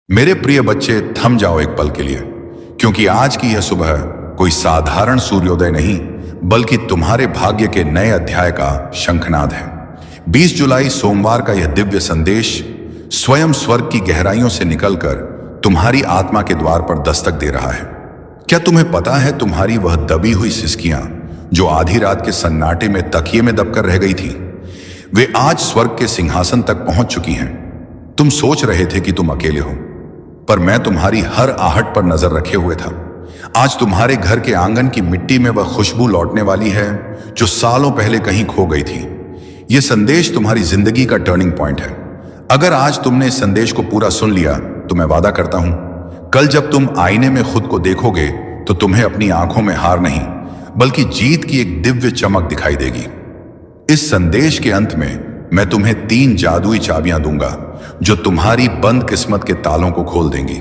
मेरे प्रिय बच्चे, थम जाओ एक पल के लिए, क्योंकि आज की यह सुबह कोई साधारण सूर्योदय नहीं बल्कि तुम्हारे भाग्य के नए अध्याय का शंखनाद है। 20 जुलाई सोमवार का यह दिव्य संदेश स्वयं स्वर्ग की गहराइयों से निकलकर तुम्हारी आत्मा के द्वार पर दस्तक दे रहा है। क्या तुम्हें पता है, तुम्हारी वह दबी हुई सिसकियां जो आधी रात के सन्नाटे में तकिए में दबकर रह गई थी, वे आज स्वर्ग के सिंहासन तक पहुंच चुकी हैं। तुम सोच रहे थे कि तुम अकेले हो, पर मैं तुम्हारी हर आहट पर नजर रखे हुए था। आज तुम्हारे घर के आंगन की मिट्टी में वह खुशबू लौटने वाली है जो सालों पहले कहीं खो गई थी। यह संदेश तुम्हारी जिंदगी का टर्निंग पॉइंट है। अगर आज तुमने इस संदेश को पूरा सुन लिया तो मैं वादा करता हूं, कल जब तुम आईने में खुद को देखोगे तो तुम्हें अपनी आंखों में हार नहीं बल्कि जीत की एक दिव्य चमक दिखाई देगी। इस संदेश के अंत में मैं तुम्हें 3 जादुई चाबियां दूंगा जो तुम्हारी बंद किस्मत के तालों को खोल देंगी।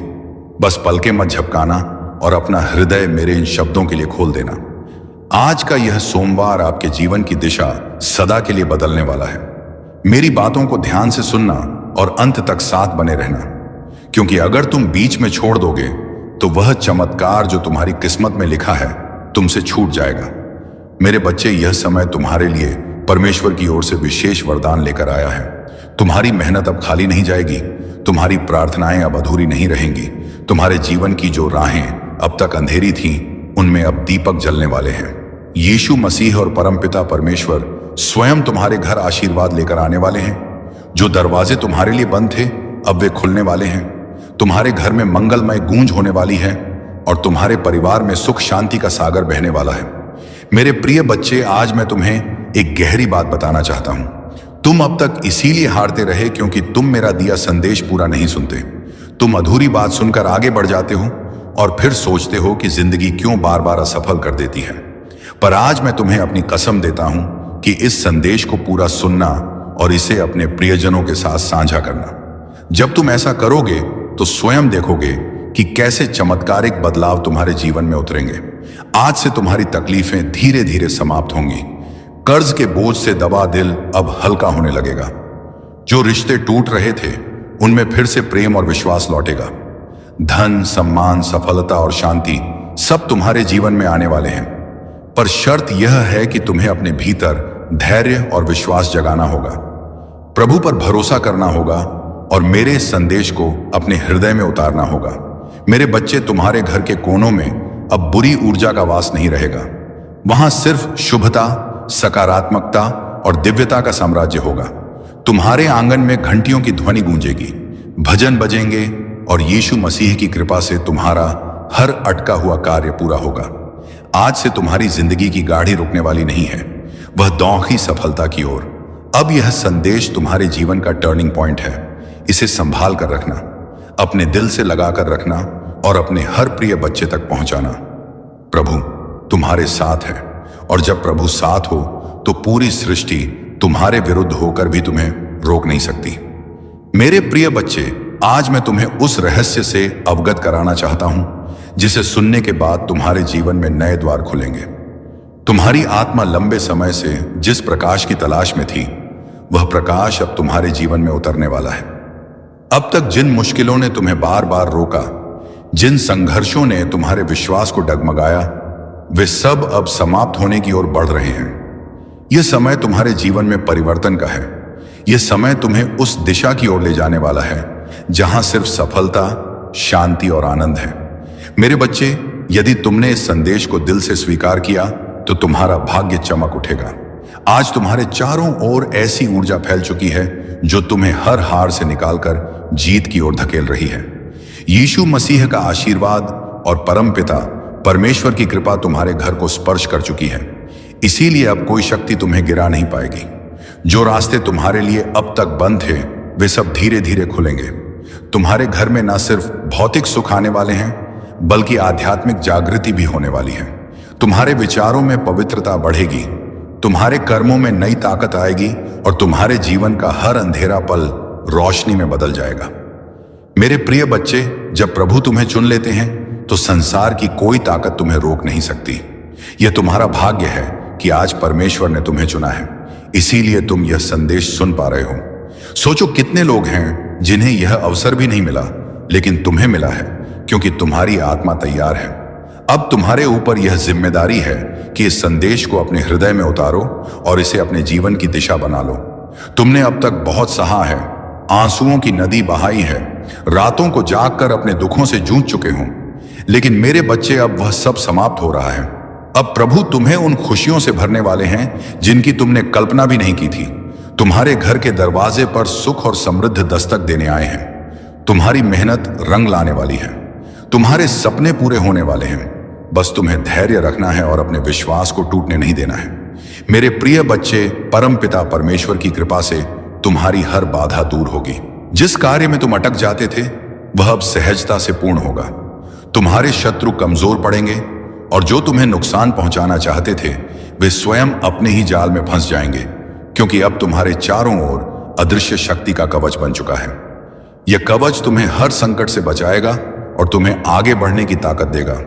बस पलके मत झपकाना और अपना हृदय मेरे इन शब्दों के लिए खोल देना। आज का यह सोमवार आपके जीवन की दिशा सदा के लिए बदलने वाला है। मेरी बातों को ध्यान से सुनना और अंत तक साथ बने रहना, क्योंकि अगर तुम बीच में छोड़ दोगे तो वह चमत्कार जो तुम्हारी किस्मत में लिखा है तुमसे छूट जाएगा। मेरे बच्चे, यह समय तुम्हारे लिए परमेश्वर की ओर से विशेष वरदान लेकर आया है। तुम्हारी मेहनत अब खाली नहीं जाएगी, तुम्हारी प्रार्थनाएं अब अधूरी नहीं रहेंगी। तुम्हारे जीवन की जो राहें अब तक अंधेरी थीं, उनमें अब दीपक जलने वाले हैं। यीशु मसीह और परमपिता परमेश्वर स्वयं तुम्हारे घर आशीर्वाद लेकर आने वाले हैं। जो दरवाजे तुम्हारे लिए बंद थे अब वे खुलने वाले हैं। तुम्हारे घर में मंगलमय गूंज होने वाली है और तुम्हारे परिवार में सुख शांति का सागर बहने वाला है। मेरे प्रिय बच्चे, आज मैं तुम्हें एक गहरी बात बताना चाहता हूं। तुम अब तक इसीलिए हारते रहे क्योंकि तुम मेरा दिया संदेश पूरा नहीं सुनते। तुम अधूरी बात सुनकर आगे बढ़ जाते हो और फिर सोचते हो कि जिंदगी क्यों बार बार असफल कर देती है। पर आज मैं तुम्हें अपनी कसम देता हूं कि इस संदेश को पूरा सुनना और इसे अपने प्रियजनों के साथ साझा करना। जब तुम ऐसा करोगे तो स्वयं देखोगे कि कैसे चमत्कारिक बदलाव तुम्हारे जीवन में उतरेंगे। आज से तुम्हारी तकलीफें धीरे धीरे समाप्त होंगी। कर्ज के बोझ से दबा दिल अब हल्का होने लगेगा। जो रिश्ते टूट रहे थे उनमें फिर से प्रेम और विश्वास लौटेगा। धन, सम्मान, सफलता और शांति सब तुम्हारे जीवन में आने वाले हैं। पर शर्त यह है कि तुम्हें अपने भीतर धैर्य और विश्वास जगाना होगा, प्रभु पर भरोसा करना होगा और मेरे इस संदेश को अपने हृदय में उतारना होगा। मेरे बच्चे, तुम्हारे घर के कोनों में अब बुरी ऊर्जा का वास नहीं रहेगा। वहां सिर्फ शुभता, सकारात्मकता और दिव्यता का साम्राज्य होगा। तुम्हारे आंगन में घंटियों की ध्वनि गूंजेगी, भजन बजेंगे और यीशु मसीह की कृपा से तुम्हारा हर अटका हुआ कार्य पूरा होगा। आज से तुम्हारी जिंदगी की गाड़ी रुकने वाली नहीं है, वह दौखी सफलता की ओर। अब यह संदेश तुम्हारे जीवन का टर्निंग पॉइंट है। इसे संभाल कर रखना, अपने दिल से लगाकर रखना और अपने हर प्रिय बच्चे तक पहुंचाना। प्रभु तुम्हारे साथ है और जब प्रभु साथ हो तो पूरी सृष्टि तुम्हारे विरुद्ध होकर भी तुम्हें रोक नहीं सकती। मेरे प्रिय बच्चे, आज मैं तुम्हें उस रहस्य से अवगत कराना चाहता हूं जिसे सुनने के बाद तुम्हारे जीवन में नए द्वार खुलेंगे। तुम्हारी आत्मा लंबे समय से जिस प्रकाश की तलाश में थी, वह प्रकाश अब तुम्हारे जीवन में उतरने वाला है। अब तक जिन मुश्किलों ने तुम्हें बार बार रोका, जिन संघर्षों ने तुम्हारे विश्वास को डगमगाया, वे सब अब समाप्त होने की ओर बढ़ रहे हैं। यह समय तुम्हारे जीवन में परिवर्तन का है। यह समय तुम्हें उस दिशा की ओर ले जाने वाला है जहां सिर्फ सफलता, शांति और आनंद है। मेरे बच्चे, यदि तुमने इस संदेश को दिल से स्वीकार किया तो तुम्हारा भाग्य चमक उठेगा। आज तुम्हारे चारों ओर ऐसी ऊर्जा फैल चुकी है जो तुम्हें हर हार से निकालकर जीत की ओर धकेल रही है। यीशु मसीह का आशीर्वाद और परमपिता परमेश्वर की कृपा तुम्हारे घर को स्पर्श कर चुकी है। इसीलिए अब कोई शक्ति तुम्हें गिरा नहीं पाएगी। जो रास्ते तुम्हारे लिए अब तक बंद थे, वे सब धीरे धीरे खुलेंगे। तुम्हारे घर में न सिर्फ भौतिक सुख आने वाले हैं बल्कि आध्यात्मिक जागृति भी होने वाली है। तुम्हारे विचारों में पवित्रता बढ़ेगी, तुम्हारे कर्मों में नई ताकत आएगी और तुम्हारे जीवन का हर अंधेरा पल रोशनी में बदल जाएगा। मेरे प्रिय बच्चे, जब प्रभु तुम्हें चुन लेते हैं तो संसार की कोई ताकत तुम्हें रोक नहीं सकती। यह तुम्हारा भाग्य है कि आज परमेश्वर ने तुम्हें चुना है, इसीलिए तुम यह संदेश सुन पा रहे हो। सोचो, कितने लोग हैं जिन्हें यह अवसर भी नहीं मिला लेकिन तुम्हें मिला है क्योंकि तुम्हारी आत्मा तैयार है। अब तुम्हारे ऊपर यह जिम्मेदारी है कि इस संदेश को अपने हृदय में उतारो और इसे अपने जीवन की दिशा बना लो। तुमने अब तक बहुत सहा है, आंसुओं की नदी बहाई है, रातों को जागकर अपने दुखों से जूझ चुके हो, लेकिन मेरे बच्चे अब वह सब समाप्त हो रहा है। अब प्रभु तुम्हें उन खुशियों से भरने वाले हैं जिनकी तुमने कल्पना भी नहीं की थी। तुम्हारे घर के दरवाजे पर सुख और समृद्ध दस्तक देने आए हैं। तुम्हारी मेहनत रंग लाने वाली है, तुम्हारे सपने पूरे होने वाले हैं। बस तुम्हें धैर्य रखना है और अपने विश्वास को टूटने नहीं देना है। मेरे प्रिय बच्चे, परमपिता परमेश्वर की कृपा से तुम्हारी हर बाधा दूर होगी। जिस कार्य में तुम अटक जाते थे वह अब सहजता से पूर्ण होगा। तुम्हारे शत्रु कमजोर पड़ेंगे और जो तुम्हें नुकसान पहुंचाना चाहते थे वे स्वयं अपने ही जाल में फंस जाएंगे, क्योंकि अब तुम्हारे चारों ओर अदृश्य शक्ति का कवच बन चुका है। यह कवच तुम्हें हर संकट से बचाएगा और तुम्हें आगे बढ़ने की ताकत देगा।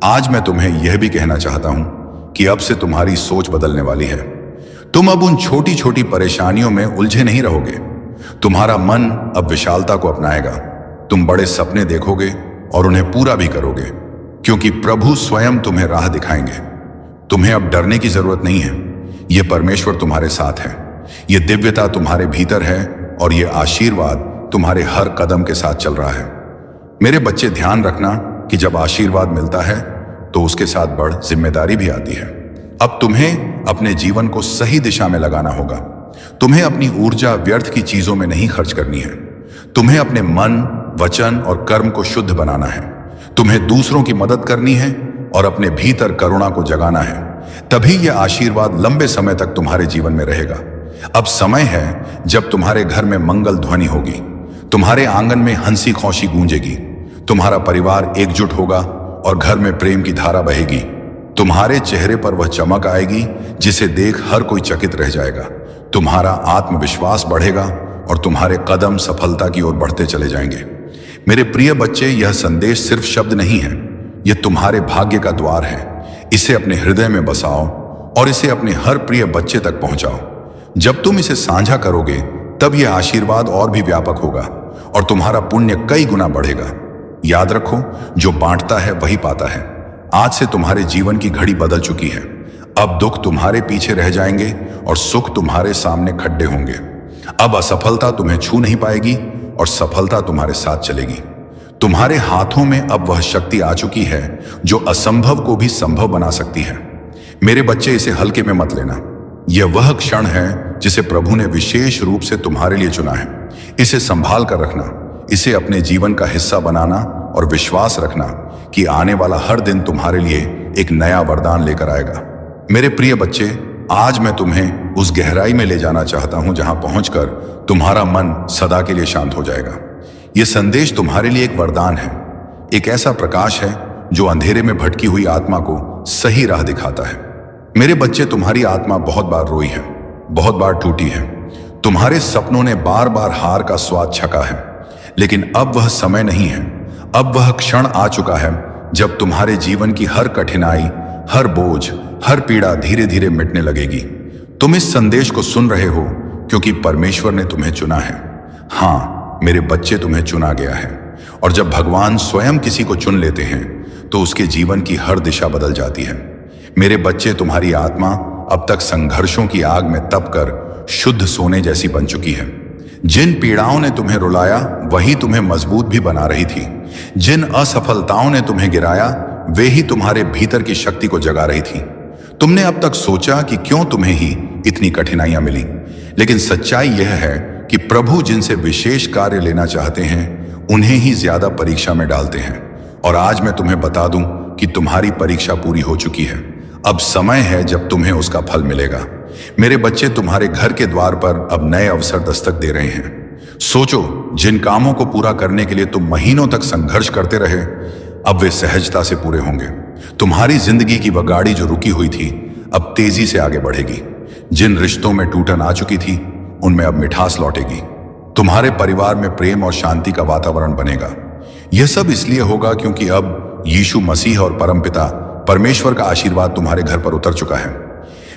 आज मैं तुम्हें यह भी कहना चाहता हूं कि अब से तुम्हारी सोच बदलने वाली है। तुम अब उन छोटी छोटी परेशानियों में उलझे नहीं रहोगे। तुम्हारा मन अब विशालता को अपनाएगा। तुम बड़े सपने देखोगे और उन्हें पूरा भी करोगे, क्योंकि प्रभु स्वयं तुम्हें राह दिखाएंगे। तुम्हें अब डरने की जरूरत नहीं है। यह परमेश्वर तुम्हारे साथ है, यह दिव्यता तुम्हारे भीतर है और यह आशीर्वाद तुम्हारे हर कदम के साथ चल रहा है। मेरे बच्चे, ध्यान रखना कि जब आशीर्वाद मिलता है तो उसके साथ बड़ जिम्मेदारी भी आती है। अब तुम्हें अपने जीवन को सही दिशा में लगाना होगा। तुम्हें अपनी ऊर्जा व्यर्थ की चीजों में नहीं खर्च करनी है। तुम्हें अपने मन, वचन और कर्म को शुद्ध बनाना है। तुम्हें दूसरों की मदद करनी है और अपने भीतर करुणा को जगाना है। तभी यह आशीर्वाद लंबे समय तक तुम्हारे जीवन में रहेगा। अब समय है जब तुम्हारे घर में मंगल ध्वनि होगी, तुम्हारे आंगन में हंसी खुशी गूंजेगी, तुम्हारा परिवार एकजुट होगा और घर में प्रेम की धारा बहेगी। तुम्हारे चेहरे पर वह चमक आएगी जिसे देख हर कोई चकित रह जाएगा। तुम्हारा आत्मविश्वास बढ़ेगा और तुम्हारे कदम सफलता की ओर बढ़ते चले जाएंगे। मेरे प्रिय बच्चे, यह संदेश सिर्फ शब्द नहीं है, यह तुम्हारे भाग्य का द्वार है। इसे अपने हृदय में बसाओ और इसे अपने हर प्रिय बच्चे तक पहुंचाओ। जब तुम इसे साझा करोगे तब यह आशीर्वाद और भी व्यापक होगा और तुम्हारा पुण्य कई गुना बढ़ेगा। याद रखो, जो बांटता है वही पाता है। आज से तुम्हारे जीवन की घड़ी बदल चुकी है। अब दुख तुम्हारे पीछे रह जाएंगे और सुख तुम्हारे सामने खड्डे होंगे। अब असफलता तुम्हें छू नहीं पाएगी और सफलता तुम्हारे साथ चलेगी। तुम्हारे हाथों में अब वह शक्ति आ चुकी है जो असंभव को भी संभव बना सकती है। मेरे बच्चे, इसे हल्के में मत लेना। यह वह क्षण है जिसे प्रभु ने विशेष रूप से तुम्हारे लिए चुना है। इसे संभाल कर रखना, इसे अपने जीवन का हिस्सा बनाना और विश्वास रखना कि आने वाला हर दिन तुम्हारे लिए एक नया वरदान लेकर आएगा। मेरे प्रिय बच्चे, आज मैं तुम्हें उस गहराई में ले जाना चाहता हूं जहां पहुंचकर तुम्हारा मन सदा के लिए शांत हो जाएगा। यह संदेश तुम्हारे लिए एक वरदान है, एक ऐसा प्रकाश है जो अंधेरे में भटकी हुई आत्मा को सही राह दिखाता है। मेरे बच्चे, तुम्हारी आत्मा बहुत बार रोई है, बहुत बार टूटी है। तुम्हारे सपनों ने बार बार हार का स्वाद छका है, लेकिन अब वह समय नहीं है। अब वह क्षण आ चुका है जब तुम्हारे जीवन की हर कठिनाई, हर बोझ, हर पीड़ा धीरे धीरे मिटने लगेगी। तुम इस संदेश को सुन रहे हो क्योंकि परमेश्वर ने तुम्हें चुना है। हाँ मेरे बच्चे, तुम्हें चुना गया है। और जब भगवान स्वयं किसी को चुन लेते हैं तो उसके जीवन की हर दिशा बदल जाती है। मेरे बच्चे, तुम्हारी आत्मा अब तक संघर्षों की आग में तपकर शुद्ध सोने जैसी बन चुकी है। जिन पीड़ाओं ने तुम्हें रुलाया वही तुम्हें मजबूत भी बना रही थी। जिन असफलताओं ने तुम्हें गिराया वे ही तुम्हारे भीतर की शक्ति को जगा रही थी। तुमने अब तक सोचा कि क्यों तुम्हें ही इतनी कठिनाइयां मिली, लेकिन सच्चाई यह है कि प्रभु जिनसे विशेष कार्य लेना चाहते हैं उन्हें ही ज्यादा परीक्षा में डालते हैं। और आज मैं तुम्हें बता दूं कि तुम्हारी परीक्षा पूरी हो चुकी है। अब समय है जब तुम्हें उसका फल मिलेगा। मेरे बच्चे, तुम्हारे घर के द्वार पर अब नए अवसर दस्तक दे रहे हैं। सोचो, जिन कामों को पूरा करने के लिए तुम महीनों तक संघर्ष करते रहे अब वे सहजता से पूरे होंगे। तुम्हारी जिंदगी की वह गाड़ी जो रुकी हुई थी अब तेजी से आगे बढ़ेगी। जिन रिश्तों में टूटन आ चुकी थी उनमें अब मिठास लौटेगी। तुम्हारे परिवार में प्रेम और शांति का वातावरण बनेगा। यह सब इसलिए होगा क्योंकि अब यीशु मसीह और परमपिता परमेश्वर का आशीर्वाद तुम्हारे घर पर उतर चुका है।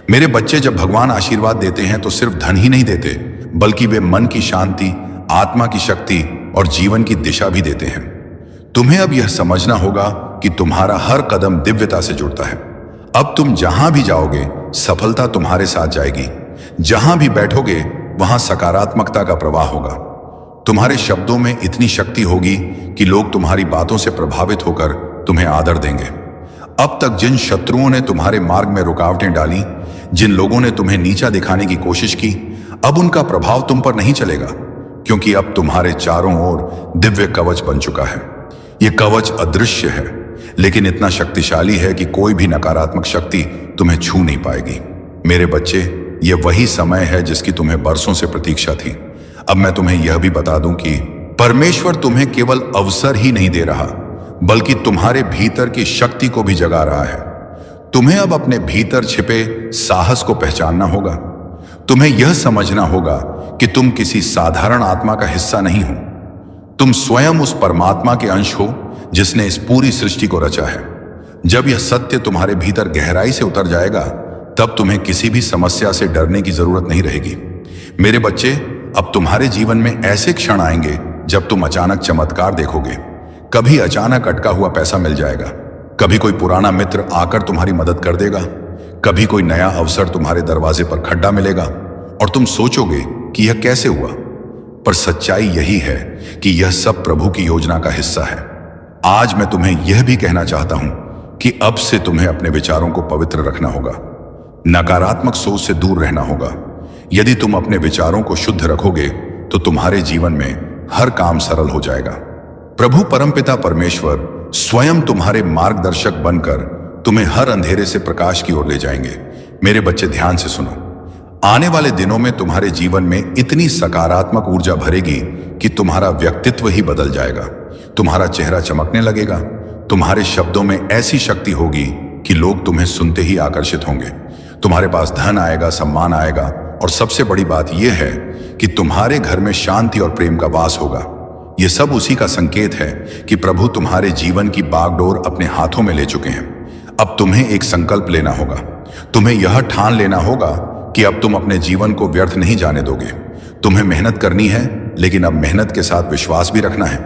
मेरे बच्चे, जब भगवान आशीर्वाद देते हैं तो सिर्फ धन ही नहीं देते, बल्कि वे मन की शांति, आत्मा की शक्ति और जीवन की दिशा भी देते हैं। तुम्हें अब यह समझना होगा कि तुम्हारा हर कदम दिव्यता से जुड़ता है। अब तुम जहां भी जाओगे सफलता तुम्हारे साथ जाएगी। जहां भी बैठोगे वहां सकारात्मकता का प्रवाह होगा। तुम्हारे शब्दों में इतनी शक्ति होगी कि लोग तुम्हारी बातों से प्रभावित होकर तुम्हें आदर देंगे। अब तक जिन शत्रुओं ने तुम्हारे मार्ग में रुकावटें डाली, जिन लोगों ने तुम्हें नीचा दिखाने की कोशिश की, अब उनका प्रभाव तुम पर नहीं चलेगा, क्योंकि अब तुम्हारे चारों ओर दिव्य कवच बन चुका है। यह कवच अदृश्य है, लेकिन इतना शक्तिशाली है कि कोई भी नकारात्मक शक्ति तुम्हें छू नहीं पाएगी। मेरे बच्चे, यह वही समय है जिसकी तुम्हें बरसों से प्रतीक्षा थी। अब मैं तुम्हें यह भी बता दूं कि परमेश्वर तुम्हें केवल अवसर ही नहीं दे रहा, बल्कि तुम्हारे भीतर की शक्ति को भी जगा रहा है। तुम्हें अब अपने भीतर छिपे साहस को पहचानना होगा। तुम्हें यह समझना होगा कि तुम किसी साधारण आत्मा का हिस्सा नहीं हो। तुम स्वयं उस परमात्मा के अंश हो जिसने इस पूरी सृष्टि को रचा है। जब यह सत्य तुम्हारे भीतर गहराई से उतर जाएगा, तब तुम्हें किसी भी समस्या से डरने की जरूरत नहीं रहेगी। मेरे बच्चे, अब तुम्हारे जीवन में ऐसे क्षण आएंगे जब तुम अचानक चमत्कार देखोगे। कभी अचानक अटका हुआ पैसा मिल जाएगा, कभी कोई पुराना मित्र आकर तुम्हारी मदद कर देगा, कभी कोई नया अवसर तुम्हारे दरवाजे पर खड्डा मिलेगा और तुम सोचोगे कि यह कैसे हुआ। पर सच्चाई यही है कि यह सब प्रभु की योजना का हिस्सा है। आज मैं तुम्हें यह भी कहना चाहता हूं कि अब से तुम्हें अपने विचारों को पवित्र रखना होगा, नकारात्मक सोच से दूर रहना होगा। यदि तुम अपने विचारों को शुद्ध रखोगे तो तुम्हारे जीवन में हर काम सरल हो जाएगा। प्रभु परमपिता परमेश्वर स्वयं तुम्हारे मार्गदर्शक बनकर तुम्हें हर अंधेरे से प्रकाश की ओर ले जाएंगे। मेरे बच्चे, ध्यान से सुनो। आने वाले दिनों में तुम्हारे जीवन में इतनी सकारात्मक ऊर्जा भरेगी कि तुम्हारा व्यक्तित्व ही बदल जाएगा। तुम्हारा चेहरा चमकने लगेगा। तुम्हारे शब्दों में ऐसी शक्ति होगी कि लोग तुम्हें सुनते ही आकर्षित होंगे। तुम्हारे पास धन आएगा, सम्मान आएगा, और सबसे बड़ी बात यह है कि तुम्हारे घर में शांति और प्रेम का वास होगा। यह सब उसी का संकेत है कि प्रभु तुम्हारे जीवन की बागडोर अपने हाथों में ले चुके हैं। अब तुम्हें एक संकल्प लेना होगा। तुम्हें यह ठान लेना होगा कि अब तुम अपने जीवन को व्यर्थ नहीं जाने दोगे। तुम्हें मेहनत करनी है, लेकिन अब मेहनत के साथ विश्वास भी रखना है।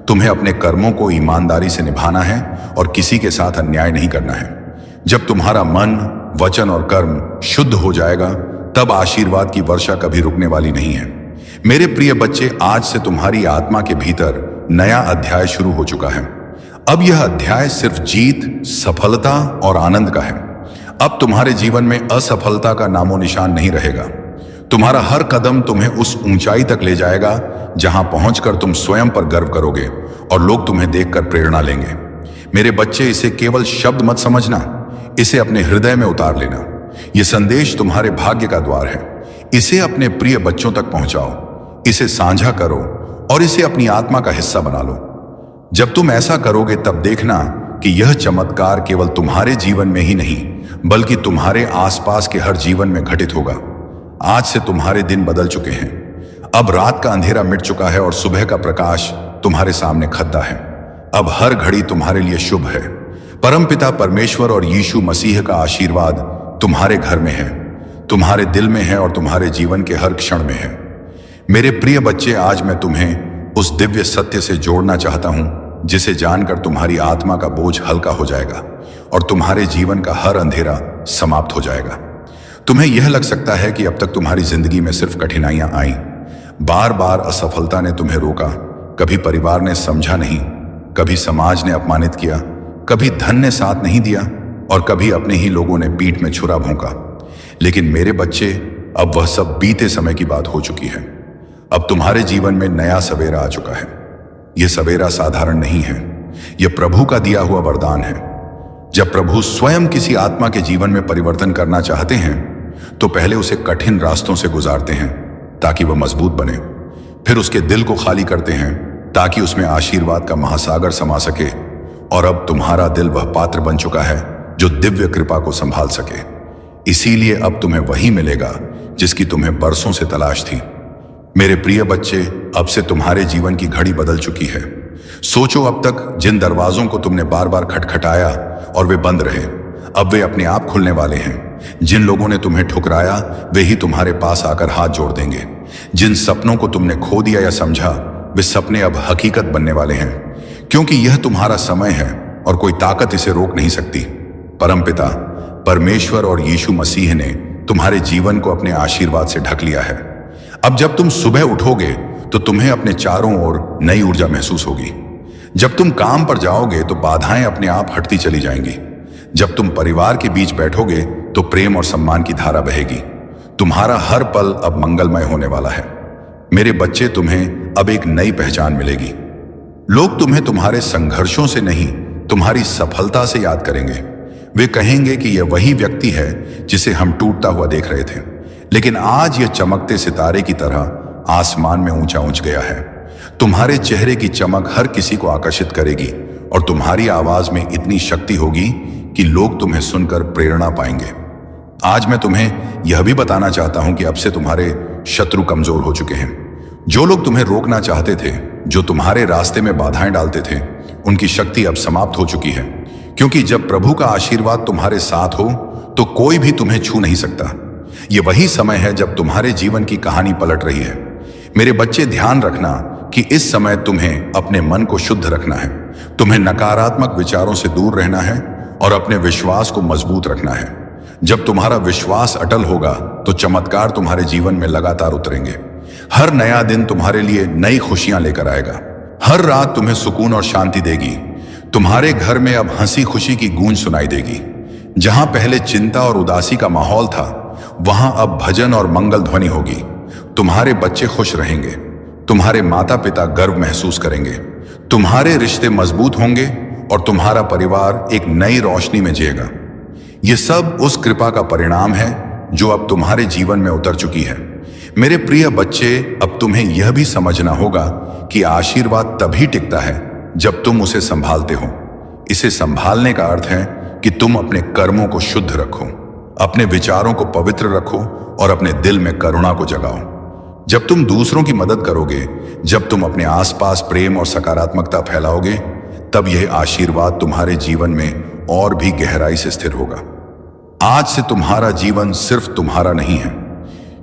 तुम्हें अपने कर्मों को ईमानदारी से निभाना है और किसी के साथ अन्याय नहीं करना है। जब तुम्हारा मन, वचन और कर्म शुद्ध हो जाएगा, तब आशीर्वाद की वर्षा कभी रुकने वाली नहीं है। मेरे प्रिय बच्चे, आज से तुम्हारी आत्मा के भीतर नया अध्याय शुरू हो चुका है। अब यह अध्याय सिर्फ जीत, सफलता और आनंद का है। अब तुम्हारे जीवन में असफलता का नामो निशान नहीं रहेगा। तुम्हारा हर कदम तुम्हें उस ऊंचाई तक ले जाएगा जहां पहुंचकर तुम स्वयं पर गर्व करोगे और लोग तुम्हें देखकर प्रेरणा लेंगे। मेरे बच्चे, इसे केवल शब्द मत समझना, इसे अपने हृदय में उतार लेना। यह संदेश तुम्हारे भाग्य का द्वार है। इसे अपने प्रिय बच्चों तक पहुंचाओ, इसे साझा करो और इसे अपनी आत्मा का हिस्सा बना लो। जब तुम ऐसा करोगे, तब देखना कि यह चमत्कार केवल तुम्हारे जीवन में ही नहीं, बल्कि तुम्हारे आसपास के हर जीवन में घटित होगा। आज से तुम्हारे दिन बदल चुके हैं। अब रात का अंधेरा मिट चुका है और सुबह का प्रकाश तुम्हारे सामने खद्दा है। अब हर घड़ी तुम्हारे लिए शुभ है। परमपिता परमेश्वर और यीशु मसीह का आशीर्वाद तुम्हारे घर में है, तुम्हारे दिल में है और तुम्हारे जीवन के हर क्षण में है। मेरे प्रिय बच्चे, आज मैं तुम्हें उस दिव्य सत्य से जोड़ना चाहता हूं जिसे जानकर तुम्हारी आत्मा का बोझ हल्का हो जाएगा और तुम्हारे जीवन का हर अंधेरा समाप्त हो जाएगा। तुम्हें यह लग सकता है कि अब तक तुम्हारी जिंदगी में सिर्फ कठिनाइयां आईं। बार बार असफलता ने तुम्हें रोका। कभी परिवार ने समझा नहीं, कभी समाज ने अपमानित किया, कभी धन ने साथ नहीं दिया और कभी अपने ही लोगों ने पीठ में छुरा भोंका। लेकिन मेरे बच्चे, अब वह सब बीते समय की बात हो चुकी है। अब तुम्हारे जीवन में नया सवेरा आ चुका है। यह सवेरा साधारण नहीं है, यह प्रभु का दिया हुआ वरदान है। जब प्रभु स्वयं किसी आत्मा के जीवन में परिवर्तन करना चाहते हैं, तो पहले उसे कठिन रास्तों से गुजारते हैं ताकि वह मजबूत बने। फिर उसके दिल को खाली करते हैं ताकि उसमें आशीर्वाद का महासागर समा सके। और अब तुम्हारा दिल वह पात्र बन चुका है जो दिव्य कृपा को संभाल सके। इसीलिए अब तुम्हें वही मिलेगा जिसकी तुम्हें बरसों से तलाश थी। मेरे प्रिय बच्चे, अब से तुम्हारे जीवन की घड़ी बदल चुकी है। सोचो, अब तक जिन दरवाजों को तुमने बार बार खटखटाया और वे बंद रहे, अब वे अपने आप खुलने वाले हैं। जिन लोगों ने तुम्हें ठुकराया, वे ही तुम्हारे पास आकर हाथ जोड़ देंगे। जिन सपनों को तुमने खो दिया या समझा, वे सपने अब हकीकत बनने वाले हैं, क्योंकि यह तुम्हारा समय है और कोई ताकत इसे रोक नहीं सकती। परमपिता परमेश्वर और यीशु मसीह ने तुम्हारे जीवन को अपने आशीर्वाद से ढक लिया है। अब जब तुम सुबह उठोगे तो तुम्हें अपने चारों ओर नई ऊर्जा महसूस होगी। जब तुम काम पर जाओगे तो बाधाएं अपने आप हटती चली जाएंगी। जब तुम परिवार के बीच बैठोगे तो प्रेम और सम्मान की धारा बहेगी। तुम्हारा हर पल अब मंगलमय होने वाला है। मेरे बच्चे, तुम्हें अब एक नई पहचान मिलेगी। लोग तुम्हें तुम्हारे संघर्षों से नहीं, तुम्हारी सफलता से याद करेंगे। वे कहेंगे कि यह वही व्यक्ति है जिसे हम टूटता हुआ देख रहे थे, लेकिन आज यह चमकते सितारे की तरह आसमान में ऊंचा उठ गया है। तुम्हारे चेहरे की चमक हर किसी को आकर्षित करेगी और तुम्हारी आवाज में इतनी शक्ति होगी कि लोग तुम्हें सुनकर प्रेरणा पाएंगे। आज मैं तुम्हें यह भी बताना चाहता हूं कि अब से तुम्हारे शत्रु कमजोर हो चुके हैं। जो लोग तुम्हें रोकना चाहते थे, जो तुम्हारे रास्ते में बाधाएं डालते थे, उनकी शक्ति अब समाप्त हो चुकी है, क्योंकि जब प्रभु का आशीर्वाद तुम्हारे साथ हो तो कोई भी तुम्हें छू नहीं सकता। ये वही समय है जब तुम्हारे जीवन की कहानी पलट रही है। मेरे बच्चे, ध्यान रखना कि इस समय तुम्हें अपने मन को शुद्ध रखना है। तुम्हें नकारात्मक विचारों से दूर रहना है और अपने विश्वास को मजबूत रखना है। जब तुम्हारा विश्वास अटल होगा तो चमत्कार तुम्हारे जीवन में लगातार उतरेंगे। हर नया दिन तुम्हारे लिए नई खुशियां लेकर आएगा। हर रात तुम्हें सुकून और शांति देगी। तुम्हारे घर में अब हंसी खुशी की गूंज सुनाई देगी। जहां पहले चिंता और उदासी का माहौल था, वहां अब भजन और मंगल ध्वनि होगी। तुम्हारे बच्चे खुश रहेंगे। तुम्हारे माता पिता गर्व महसूस करेंगे। तुम्हारे रिश्ते मजबूत होंगे और तुम्हारा परिवार एक नई रोशनी में जिएगा। यह सब उस कृपा का परिणाम है जो अब तुम्हारे जीवन में उतर चुकी है। मेरे प्रिय बच्चे, अब तुम्हें यह भी समझना होगा कि आशीर्वाद तभी टिकता है जब तुम उसे संभालते हो। इसे संभालने का अर्थ है कि तुम अपने कर्मों को शुद्ध रखो, अपने विचारों को पवित्र रखो और अपने दिल में करुणा को जगाओ। जब तुम दूसरों की मदद करोगे, जब तुम अपने आसपास प्रेम और सकारात्मकता फैलाओगे, तब यह आशीर्वाद तुम्हारे जीवन में और भी गहराई से स्थिर होगा। आज से तुम्हारा जीवन सिर्फ तुम्हारा नहीं है,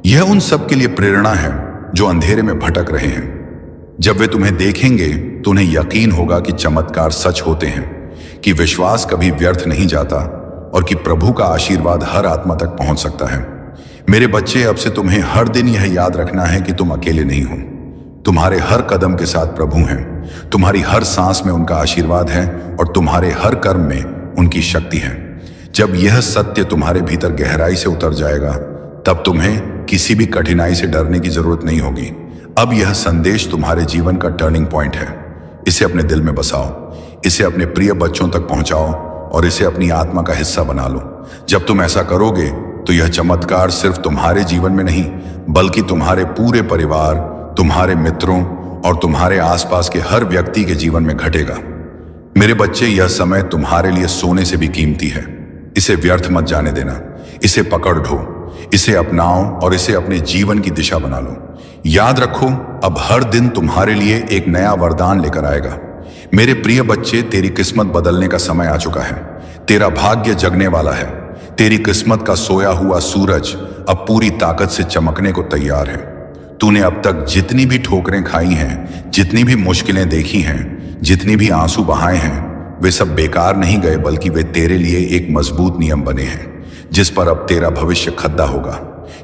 यह उन सब के लिए प्रेरणा है जो अंधेरे में भटक रहे हैं। जब वे तुम्हें देखेंगे तो उन्हें यकीन होगा कि चमत्कार सच होते हैं, कि विश्वास कभी व्यर्थ नहीं जाता और कि प्रभु का आशीर्वाद हर आत्मा तक पहुंच सकता है। मेरे बच्चे, अब से तुम्हें हर दिन यह याद रखना है कि तुम अकेले नहीं हो। तुम्हारे हर कदम के साथ प्रभु हैं, तुम्हारी हर सांस में उनका आशीर्वाद है और तुम्हारे हर कर्म में उनकी शक्ति है। जब यह सत्य तुम्हारे भीतर गहराई से उतर जाएगा, तब तुम्हें किसी भी कठिनाई से डरने की जरूरत नहीं होगी। अब यह संदेश तुम्हारे जीवन का टर्निंग पॉइंट है। इसे अपने दिल में बसाओ, इसे अपने प्रिय बच्चों तक पहुंचाओ और इसे अपनी आत्मा का हिस्सा बना लो। जब तुम ऐसा करोगे तो यह चमत्कार सिर्फ तुम्हारे जीवन में नहीं, बल्कि तुम्हारे पूरे परिवार, तुम्हारे मित्रों और तुम्हारे आसपास के हर व्यक्ति के जीवन में घटेगा। मेरे बच्चे, यह समय तुम्हारे लिए सोने से भी कीमती है। इसे व्यर्थ मत जाने देना। इसे पकड़ ढो, इसे अपनाओ और इसे अपने जीवन की दिशा बना लो। याद रखो, अब हर दिन तुम्हारे लिए एक नया वरदान लेकर आएगा। मेरे प्रिय बच्चे, तेरी किस्मत बदलने का समय आ चुका है। तेरा भाग्य जगने वाला है। तेरी किस्मत का सोया हुआ सूरज अब पूरी ताकत से चमकने को तैयार है। तूने अब तक जितनी भी ठोकरें खाई हैं, जितनी भी मुश्किलें देखी हैं, जितनी भी आंसू बहाए हैं, वे सब बेकार नहीं गए, बल्कि वे तेरे लिए एक मजबूत नियम बने हैं जिस पर अब तेरा भविष्य खड़ा होगा।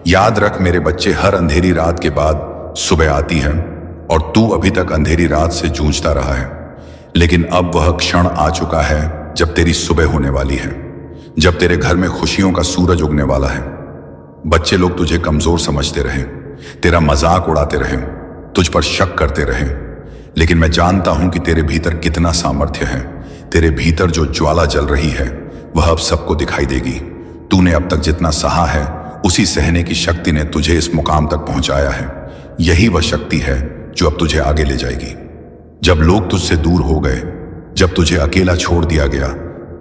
याद रख मेरे बच्चे, हर अंधेरी रात के बाद सुबह आती है और तू अभी तक अंधेरी रात से जूझता रहा है, लेकिन अब वह क्षण आ चुका है जब तेरी सुबह होने वाली है, जब तेरे घर में खुशियों का सूरज उगने वाला है। बच्चे लोग तुझे कमजोर समझते रहे, तेरा मजाक उड़ाते रहे, तुझ पर शक करते रहे, लेकिन मैं जानता हूं कि तेरे भीतर कितना सामर्थ्य है। तेरे भीतर जो ज्वाला जल रही है वह अब सबको दिखाई देगी। तूने अब तक जितना सहा है, उसी सहने की शक्ति ने तुझे इस मुकाम तक पहुंचाया है। यही वह शक्ति है जो अब तुझे आगे ले जाएगी। जब लोग तुझसे दूर हो गए, जब तुझे अकेला छोड़ दिया गया,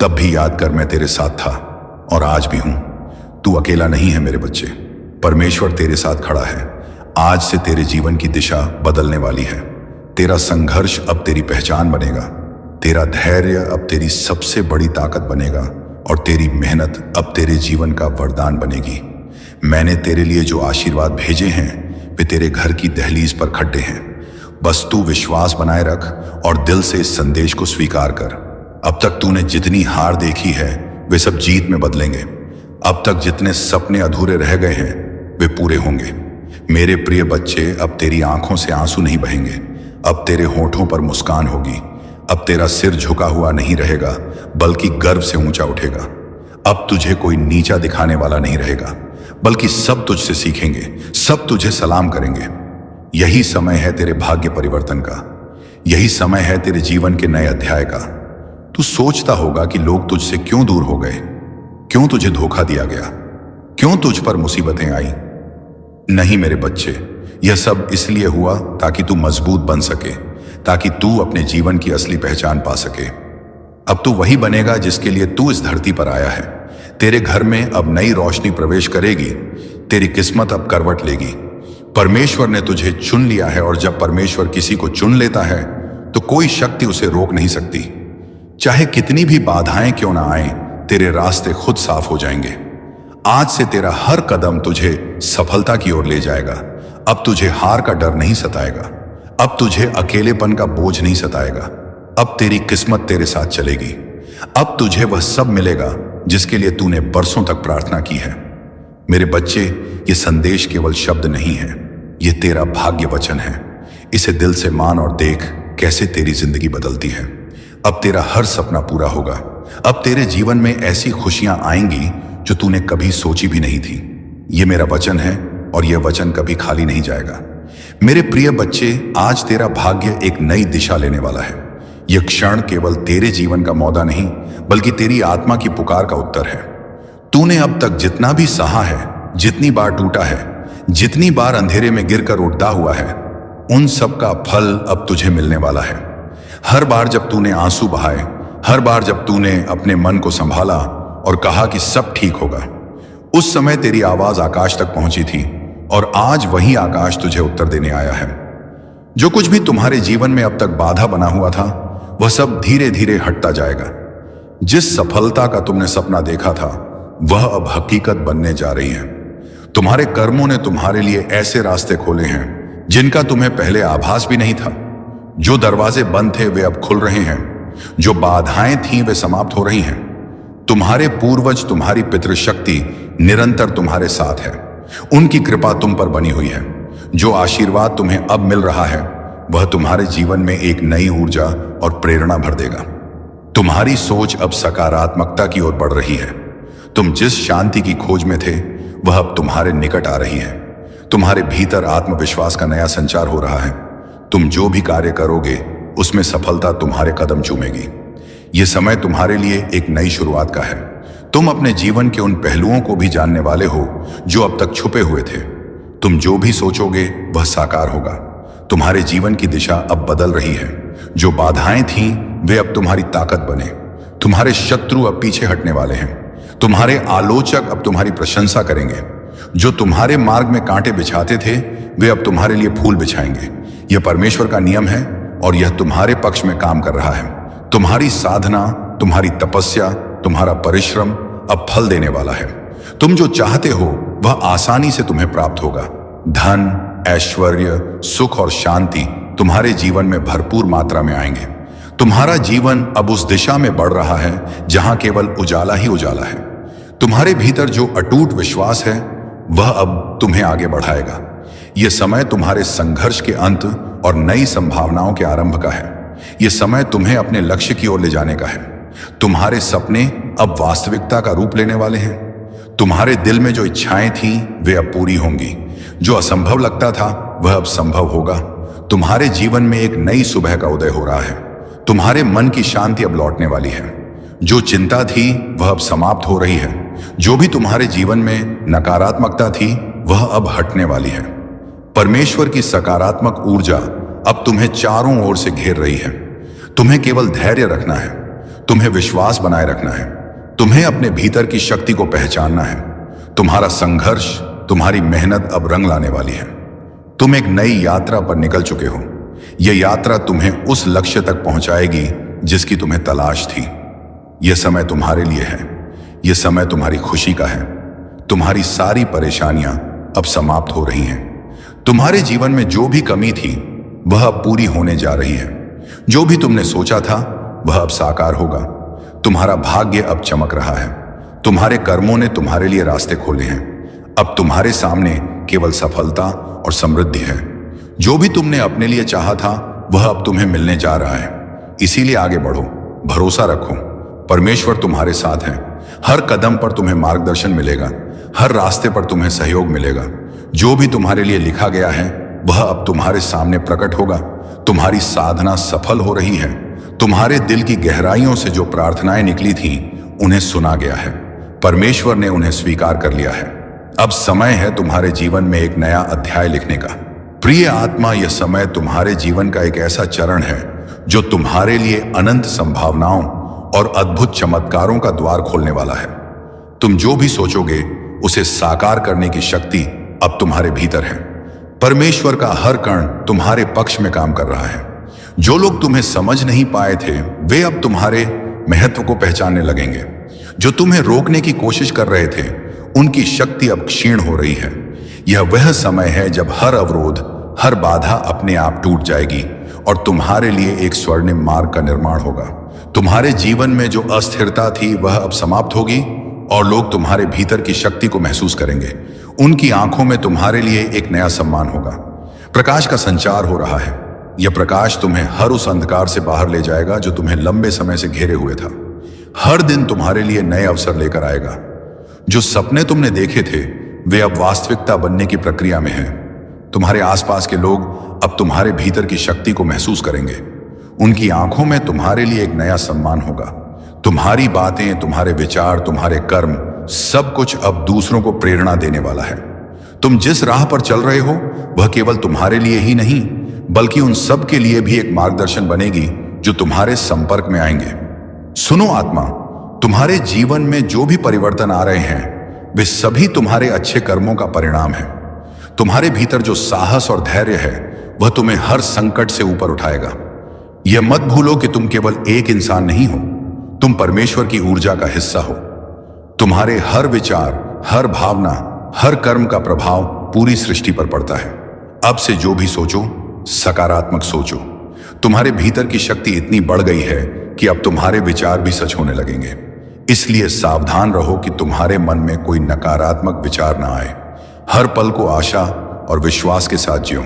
तब भी याद कर मैं तेरे साथ था और आज भी हूं। तू अकेला नहीं है मेरे बच्चे, परमेश्वर तेरे साथ खड़ा है। आज से तेरे जीवन की दिशा बदलने वाली है। तेरा संघर्ष अब तेरी पहचान बनेगा, तेरा धैर्य अब तेरी सबसे बड़ी ताकत बनेगा और तेरी मेहनत अब तेरे जीवन का वरदान बनेगी। मैंने तेरे लिए जो आशीर्वाद भेजे हैं वे तेरे घर की दहलीज पर खड़े हैं। बस तू विश्वास बनाए रख और दिल से इस संदेश को स्वीकार कर। अब तक तूने जितनी हार देखी है वे सब जीत में बदलेंगे। अब तक जितने सपने अधूरे रह गए हैं वे पूरे होंगे। मेरे प्रिय बच्चे, अब तेरी आंखों से आंसू नहीं बहेंगे, अब तेरे होठों पर मुस्कान होगी। अब तेरा सिर झुका हुआ नहीं रहेगा बल्कि गर्व से ऊंचा उठेगा। अब तुझे कोई नीचा दिखाने वाला नहीं रहेगा बल्कि सब तुझसे सीखेंगे, सब तुझे सलाम करेंगे। यही समय है तेरे भाग्य परिवर्तन का, यही समय है तेरे जीवन के नए अध्याय का। तू सोचता होगा कि लोग तुझसे क्यों दूर हो गए, क्यों तुझे धोखा दिया गया, क्यों तुझ पर मुसीबतें आई। नहीं मेरे बच्चे, यह सब इसलिए हुआ ताकि तू मजबूत बन सके, ताकि तू अपने जीवन की असली पहचान पा सके। अब तू वही बनेगा जिसके लिए तू इस धरती पर आया है। तेरे घर में अब नई रोशनी प्रवेश करेगी, तेरी किस्मत अब करवट लेगी। परमेश्वर ने तुझे चुन लिया है और जब परमेश्वर किसी को चुन लेता है तो कोई शक्ति उसे रोक नहीं सकती। चाहे कितनी भी बाधाएं क्यों ना आए, तेरे रास्ते खुद साफ हो जाएंगे। आज से तेरा हर कदम तुझे सफलता की ओर ले जाएगा। अब तुझे हार का डर नहीं सताएगा, अब तुझे अकेलेपन का बोझ नहीं सताएगा। अब तेरी किस्मत तेरे साथ चलेगी। अब तुझे वह सब मिलेगा जिसके लिए तूने बरसों तक प्रार्थना की है। मेरे बच्चे, ये संदेश केवल शब्द नहीं है, ये तेरा भाग्य वचन है। इसे दिल से मान और देख कैसे तेरी जिंदगी बदलती है। अब तेरा हर सपना पूरा होगा। अब तेरे जीवन में ऐसी खुशियां आएंगी जो तूने कभी सोची भी नहीं थी। ये मेरा वचन है और यह वचन कभी खाली नहीं जाएगा। मेरे प्रिय बच्चे, आज तेरा भाग्य एक नई दिशा लेने वाला है। यह क्षण केवल तेरे जीवन का मौका नहीं बल्कि तेरी आत्मा की पुकार का उत्तर है। तूने अब तक जितना भी सहा है, जितनी बार टूटा है, जितनी बार अंधेरे में गिरकर उठता हुआ है, उन सब का फल अब तुझे मिलने वाला है। हर बार जब तूने आंसू बहाए, हर बार जब तूने अपने मन को संभाला और कहा कि सब ठीक होगा, उस समय तेरी आवाज आकाश तक पहुंची थी और आज वही आकाश तुझे उत्तर देने आया है। जो कुछ भी तुम्हारे जीवन में अब तक बाधा बना हुआ था, वह सब धीरे धीरे हटता जाएगा। जिस सफलता का तुमने सपना देखा था, वह अब हकीकत बनने जा रही है। तुम्हारे कर्मों ने तुम्हारे लिए ऐसे रास्ते खोले हैं जिनका तुम्हें पहले आभास भी नहीं था। जो दरवाजे बंद थे वे अब खुल रहे हैं, जो बाधाएं थीं वे समाप्त हो रही हैं। तुम्हारे पूर्वज, तुम्हारी पितृशक्ति निरंतर तुम्हारे साथ है। उनकी कृपा तुम पर बनी हुई है। जो आशीर्वाद तुम्हें अब मिल रहा है वह तुम्हारे जीवन में एक नई ऊर्जा और प्रेरणा भर देगा। तुम्हारी सोच अब सकारात्मकता की ओर बढ़ रही है। तुम जिस शांति की खोज में थे वह अब तुम्हारे निकट आ रही है। तुम्हारे भीतर आत्मविश्वास का नया संचार हो रहा है। तुम जो भी कार्य करोगे उसमें सफलता तुम्हारे कदम चूमेगी। यह समय तुम्हारे लिए एक नई शुरुआत का है। तुम अपने जीवन के उन पहलुओं को भी जानने वाले हो जो अब तक छुपे हुए थे। तुम जो भी सोचोगे वह साकार होगा। तुम्हारे जीवन की दिशा अब बदल रही है। जो बाधाएं थीं वे अब तुम्हारी ताकत बने। तुम्हारे शत्रु अब पीछे हटने वाले हैं। तुम्हारे आलोचक अब तुम्हारी प्रशंसा करेंगे। जो तुम्हारे मार्ग में कांटे बिछाते थे वे अब तुम्हारे लिए फूल बिछाएंगे। यह परमेश्वर का नियम है और यह तुम्हारे पक्ष में काम कर रहा है। तुम्हारी साधना, तुम्हारी तपस्या, तुम्हारा परिश्रम अब फल देने वाला है। तुम जो चाहते हो वह आसानी से तुम्हें प्राप्त होगा। धन, ऐश्वर्य, सुख और शांति तुम्हारे जीवन में भरपूर मात्रा में आएंगे। तुम्हारा जीवन अब उस दिशा में बढ़ रहा है जहां केवल उजाला ही उजाला है। तुम्हारे भीतर जो अटूट विश्वास है वह अब तुम्हें आगे बढ़ाएगा। यह समय तुम्हारे संघर्ष के अंत और नई संभावनाओं के आरंभ का है। यह समय तुम्हें अपने लक्ष्य की ओर ले जाने का है। तुम्हारे सपने अब वास्तविकता का रूप लेने वाले हैं। तुम्हारे दिल में जो इच्छाएं थीं वे अब पूरी होंगी। जो असंभव लगता था वह अब संभव होगा। तुम्हारे जीवन में एक नई सुबह का उदय हो रहा है। तुम्हारे मन की शांति अब लौटने वाली है। जो चिंता थी वह अब समाप्त हो रही है। जो भी तुम्हारे जीवन में नकारात्मकता थी वह अब हटने वाली है। परमेश्वर की सकारात्मक ऊर्जा अब तुम्हें चारों ओर से घेर रही है। तुम्हें केवल धैर्य रखना है, तुम्हें विश्वास बनाए रखना है, तुम्हें अपने भीतर की शक्ति को पहचानना है। तुम्हारा संघर्ष, तुम्हारी मेहनत अब रंग लाने वाली है। तुम एक नई यात्रा पर निकल चुके हो। यह यात्रा तुम्हें उस लक्ष्य तक पहुंचाएगी जिसकी तुम्हें तलाश थी। यह समय तुम्हारे लिए है। यह समय तुम्हारी खुशी का है। तुम्हारी सारी परेशानियां अब समाप्त हो रही हैं। तुम्हारे जीवन में जो भी कमी थी वह अब पूरी होने जा रही है। जो भी तुमने सोचा था वह अब साकार होगा। तुम्हारा भाग्य अब चमक रहा है। तुम्हारे कर्मों ने तुम्हारे लिए रास्ते खोले हैं। अब तुम्हारे सामने केवल सफलता और समृद्धि है। जो भी तुमने अपने लिए चाहा था वह अब तुम्हें मिलने जा रहा है। इसीलिए आगे बढ़ो, भरोसा रखो, परमेश्वर तुम्हारे साथ है। हर कदम पर तुम्हें मार्गदर्शन मिलेगा, हर रास्ते पर तुम्हें सहयोग मिलेगा। जो भी तुम्हारे लिए लिखा गया है वह अब तुम्हारे सामने प्रकट होगा। तुम्हारी साधना सफल हो रही है। तुम्हारे दिल की गहराइयों से जो प्रार्थनाएं निकली थीं उन्हें सुना गया है। परमेश्वर ने उन्हें स्वीकार कर लिया है। अब समय है तुम्हारे जीवन में एक नया अध्याय लिखने का। प्रिय आत्मा, यह समय तुम्हारे जीवन का एक ऐसा चरण है जो तुम्हारे लिए अनंत संभावनाओं और अद्भुत चमत्कारों का द्वार खोलने वाला है। तुम जो भी सोचोगे उसे साकार करने की शक्ति अब तुम्हारे भीतर है। परमेश्वर का हर कण तुम्हारे पक्ष में काम कर रहा है। जो लोग तुम्हें समझ नहीं पाए थे वे अब तुम्हारे महत्व को पहचानने लगेंगे। जो तुम्हें रोकने की कोशिश कर रहे थे उनकी शक्ति अब क्षीण हो रही है। यह वह समय है जब हर अवरोध, हर बाधा अपने आप टूट जाएगी और तुम्हारे लिए एक स्वर्णिम मार्ग का निर्माण होगा। तुम्हारे जीवन में जो अस्थिरता थी वह अब समाप्त होगी और लोग तुम्हारे भीतर की शक्ति को महसूस करेंगे। उनकी आंखों में तुम्हारे लिए एक नया सम्मान होगा। प्रकाश का संचार हो रहा है। यह प्रकाश तुम्हें हर उस अंधकार से बाहर ले जाएगा जो तुम्हें लंबे समय से घेरे हुए था। हर दिन तुम्हारे लिए नए अवसर लेकर आएगा। जो सपने तुमने देखे थे वे अब वास्तविकता बनने की प्रक्रिया में हैं। तुम्हारे आसपास के लोग अब तुम्हारे भीतर की शक्ति को महसूस करेंगे। उनकी आंखों में तुम्हारे लिए एक नया सम्मान होगा। तुम्हारी बातें, तुम्हारे विचार, तुम्हारे कर्म, सब कुछ अब दूसरों को प्रेरणा देने वाला है। तुम जिस राह पर चल रहे हो वह केवल तुम्हारे लिए ही नहीं बल्कि उन सब के लिए भी एक मार्गदर्शन बनेगी जो तुम्हारे संपर्क में आएंगे। सुनो आत्मा, तुम्हारे जीवन में जो भी परिवर्तन आ रहे हैं वे सभी तुम्हारे अच्छे कर्मों का परिणाम है। तुम्हारे भीतर जो साहस और धैर्य है वह तुम्हें हर संकट से ऊपर उठाएगा। यह मत भूलो कि तुम केवल एक इंसान नहीं हो, तुम परमेश्वर की ऊर्जा का हिस्सा हो। तुम्हारे हर विचार, हर भावना, हर कर्म का प्रभाव पूरी सृष्टि पर पड़ता है। अब से जो भी सोचो सकारात्मक सोचो। तुम्हारे भीतर की शक्ति इतनी बढ़ गई है कि अब तुम्हारे विचार भी सच होने लगेंगे। इसलिए सावधान रहो कि तुम्हारे मन में कोई नकारात्मक विचार ना आए। हर पल को आशा और विश्वास के साथ जियो।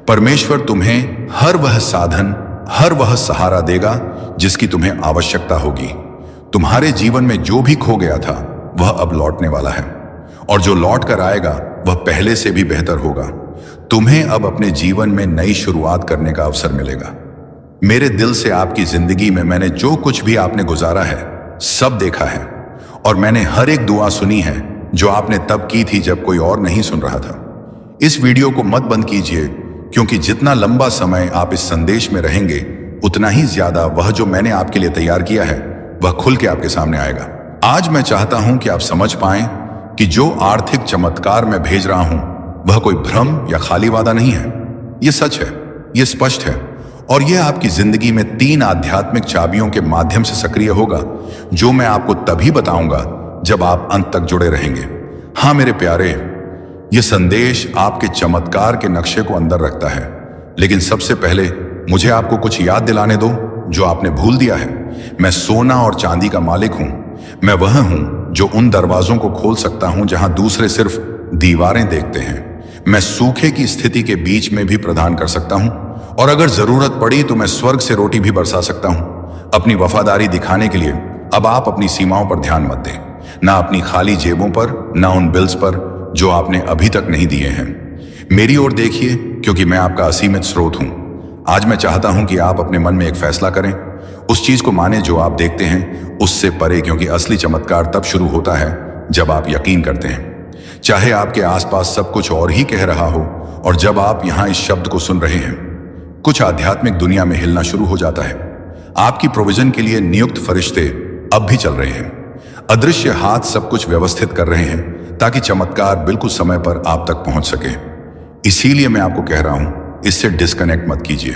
परमेश्वर तुम्हें हर वह साधन, हर वह सहारा देगा जिसकी तुम्हें आवश्यकता होगी। तुम्हारे जीवन में जो भी खो गया था वह अब लौटने वाला है और जो लौट कर आएगा वह पहले से भी बेहतर होगा। तुम्हें अब अपने जीवन में नई शुरुआत करने का अवसर मिलेगा। मेरे दिल से आपकी जिंदगी में मैंने जो कुछ भी आपने गुजारा है सब देखा है और मैंने हर एक दुआ सुनी है जो आपने तब की थी जब कोई और नहीं सुन रहा था। इस वीडियो को मत बंद कीजिए क्योंकि जितना लंबा समय आप इस संदेश में रहेंगे उतना ही ज्यादा वह जो मैंने आपके लिए तैयार किया है वह खुल के आपके सामने आएगा। आज मैं चाहता हूं कि आप समझ पाएं कि जो आर्थिक चमत्कार मैं भेज रहा हूं वह कोई भ्रम या खाली वादा नहीं है। यह सच है, यह स्पष्ट है और यह आपकी जिंदगी में 3 आध्यात्मिक चाबियों के माध्यम से सक्रिय होगा जो मैं आपको तभी बताऊंगा जब आप अंत तक जुड़े रहेंगे। हाँ मेरे प्यारे, यह संदेश आपके चमत्कार के नक्शे को अंदर रखता है, लेकिन सबसे पहले मुझे आपको कुछ याद दिलाने दो जो आपने भूल दिया है। मैं सोना और चांदी का मालिक हूं। मैं वह हूं जो उन दरवाजों को खोल सकता हूं जहां दूसरे सिर्फ दीवारें देखते हैं। मैं सूखे की स्थिति के बीच में भी प्रदान कर सकता हूं और अगर जरूरत पड़ी तो मैं स्वर्ग से रोटी भी बरसा सकता हूं। अपनी वफादारी दिखाने के लिए अब आप अपनी सीमाओं पर ध्यान मत दें, ना अपनी खाली जेबों पर, ना उन बिल्स पर जो आपने अभी तक नहीं दिए हैं। मेरी ओर देखिए क्योंकि मैं आपका असीमित स्रोत हूं। आज मैं चाहता हूं कि आप अपने मन में एक फैसला करें, उस चीज को माने जो आप देखते हैं उससे परे, क्योंकि असली चमत्कार तब शुरू होता है जब आप यकीन करते हैं। चाहे आपके आसपास सब कुछ और ही कह रहा हो और जब आप यहां इस शब्द को सुन रहे हैं कुछ आध्यात्मिक दुनिया में हिलना शुरू हो जाता है। आपकी प्रोविजन के लिए नियुक्त फरिश्ते अब भी चल रहे हैं। अदृश्य हाथ सब कुछ व्यवस्थित कर रहे हैं ताकि चमत्कार बिल्कुल समय पर आप तक पहुंच सके। इसीलिए मैं आपको कह रहा हूं, इससे डिस्कनेक्ट मत कीजिए,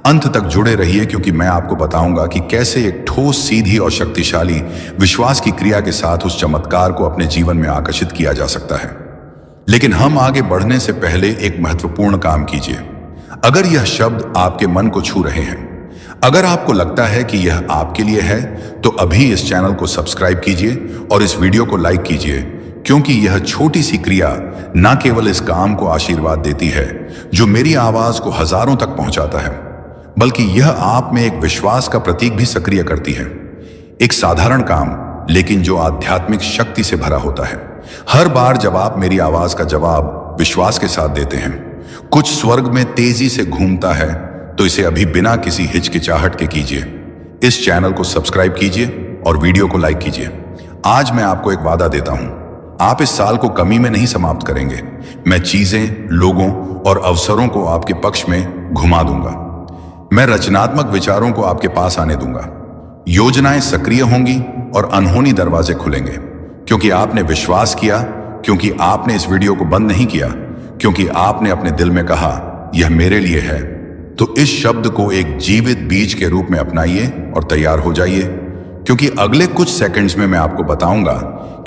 अंत तक जुड़े रहिए क्योंकि मैं आपको बताऊंगा कि कैसे एक ठोस, सीधी और शक्तिशाली विश्वास की क्रिया के साथ उस चमत्कार को अपने जीवन में आकर्षित किया जा सकता है। लेकिन हम आगे बढ़ने से पहले एक महत्वपूर्ण काम कीजिए। अगर यह शब्द आपके मन को छू रहे हैं, अगर आपको लगता है कि यह आपके लिए है, तो अभी इस चैनल को सब्सक्राइब कीजिए और इस वीडियो को लाइक कीजिए, क्योंकि यह छोटी सी क्रिया न केवल इस काम को आशीर्वाद देती है जो मेरी आवाज को हजारों तक पहुंचाता है, बल्कि यह आप में एक विश्वास का प्रतीक भी सक्रिय करती है। एक साधारण काम, लेकिन जो आध्यात्मिक शक्ति से भरा होता है। हर बार जब आप मेरी आवाज का जवाब विश्वास के साथ देते हैं, कुछ स्वर्ग में तेजी से घूमता है, तो इसे अभी बिना किसी हिचकिचाहट के कीजिए। इस चैनल को सब्सक्राइब कीजिए और वीडियो को लाइक कीजिए। आज मैं आपको एक वादा देता हूं, आप इस साल को कमी में नहीं समाप्त करेंगे। मैं चीजें, लोगों और अवसरों को आपके पक्ष में घुमा दूंगा। मैं रचनात्मक विचारों को आपके पास आने दूंगा। योजनाएं सक्रिय होंगी और अनहोनी दरवाजे खुलेंगे, क्योंकि आपने विश्वास किया, क्योंकि आपने इस वीडियो को बंद नहीं किया, क्योंकि आपने अपने दिल में कहा यह मेरे लिए है। तो इस शब्द को एक जीवित बीज के रूप में अपनाइए और तैयार हो जाइए, क्योंकि अगले कुछ सेकंड्स में मैं आपको बताऊंगा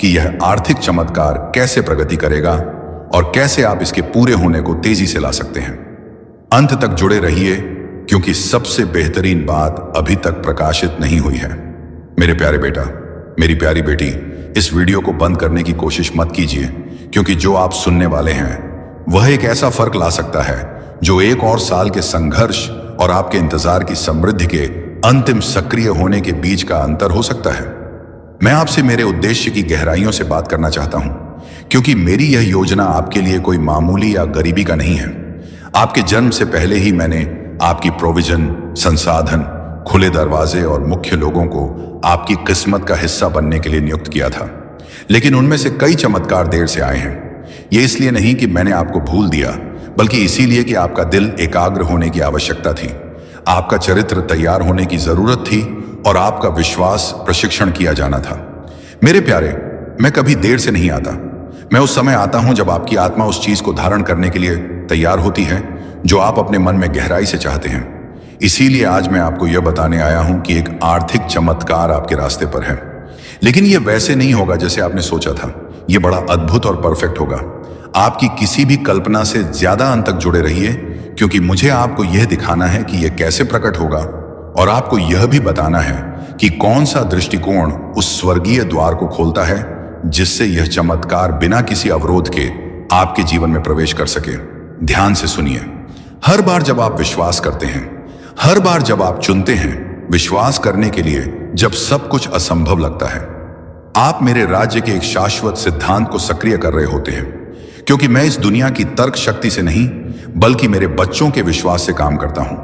कि यह आर्थिक चमत्कार कैसे प्रगति करेगा और कैसे आप इसके पूरे होने को तेजी से ला सकते हैं। अंत तक जुड़े रहिए, क्योंकि सबसे बेहतरीन बात अभी तक प्रकाशित नहीं हुई है। मेरे प्यारे बेटा, मेरी प्यारी बेटी, इस वीडियो को बंद करने की कोशिश मत कीजिए, क्योंकि जो आप सुनने वाले हैं वह एक ऐसा फर्क ला सकता है जो एक और साल के संघर्ष और आपके इंतजार की समृद्धि के अंतिम सक्रिय होने के बीच का अंतर हो सकता है। मैं आपसे मेरे उद्देश्य की गहराइयों से बात करना चाहता हूं, क्योंकि मेरी यह योजना आपके लिए कोई मामूली या गरीबी का नहीं है। आपके जन्म से पहले ही मैंने आपकी प्रोविजन, संसाधन, खुले दरवाजे और मुख्य लोगों को आपकी किस्मत का हिस्सा बनने के लिए नियुक्त किया था। लेकिन उनमें से कई चमत्कार देर से आए हैं। ये इसलिए नहीं कि मैंने आपको भूल दिया, बल्कि इसीलिए कि आपका दिल एकाग्र होने की आवश्यकता थी, आपका चरित्र तैयार होने की जरूरत थी और आपका विश्वास प्रशिक्षण किया जाना था। मेरे प्यारे, मैं कभी देर से नहीं आता। मैं उस समय आता हूं जब आपकी आत्मा उस चीज को धारण करने के लिए तैयार होती है जो आप अपने मन में गहराई से चाहते हैं। इसीलिए आज मैं आपको यह बताने आया हूं कि एक आर्थिक चमत्कार आपके रास्ते पर है। लेकिन यह वैसे नहीं होगा जैसे आपने सोचा था। यह बड़ा अद्भुत और परफेक्ट होगा। आपकी किसी भी कल्पना से ज्यादा अंत तक जुड़े रहिए, क्योंकि मुझे आपको यह दिखाना है कि यह कैसे प्रकट होगा, और आपको यह भी बताना है कि कौन सा दृष्टिकोण उस स्वर्गीय द्वार को खोलता है जिससे यह चमत्कार बिना किसी अवरोध के आपके जीवन में प्रवेश कर सके। ध्यान से सुनिए। हर बार जब आप विश्वास करते हैं, हर बार जब आप चुनते हैं विश्वास करने के लिए जब सब कुछ असंभव लगता है, आप मेरे राज्य के एक शाश्वत सिद्धांत को सक्रिय कर रहे होते हैं। क्योंकि मैं इस दुनिया की तर्क शक्ति से नहीं, बल्कि मेरे बच्चों के विश्वास से काम करता हूं।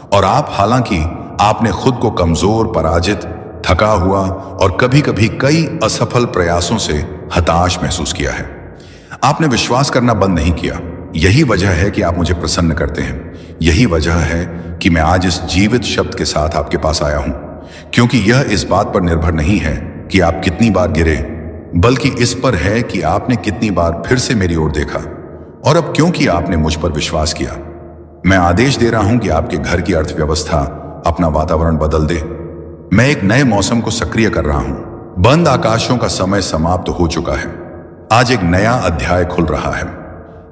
और आप, हालांकि आपने खुद को कमजोर, पराजित, थका हुआ और कभी कभी कई असफल प्रयासों से हताश महसूस किया है, आपने विश्वास करना बंद नहीं किया। यही वजह है कि आप मुझे प्रसन्न करते हैं। यही वजह है कि मैं आज इस जीवित शब्द के साथ आपके पास आया हूं, क्योंकि यह इस बात पर निर्भर नहीं है कि आप कितनी बार गिरे, बल्कि इस पर है कि आपने कितनी बार फिर से मेरी ओर देखा, और अब क्योंकि आपने मुझ पर विश्वास किया। मैं आदेश दे रहा हूं कि आपके घर की अर्थव्यवस्था अपना वातावरण बदल दे। मैं एक नए मौसम को सक्रिय कर रहा हूं। बंद आकाशों का समय समाप्त हो चुका है। आज एक नया अध्याय खुल रहा है।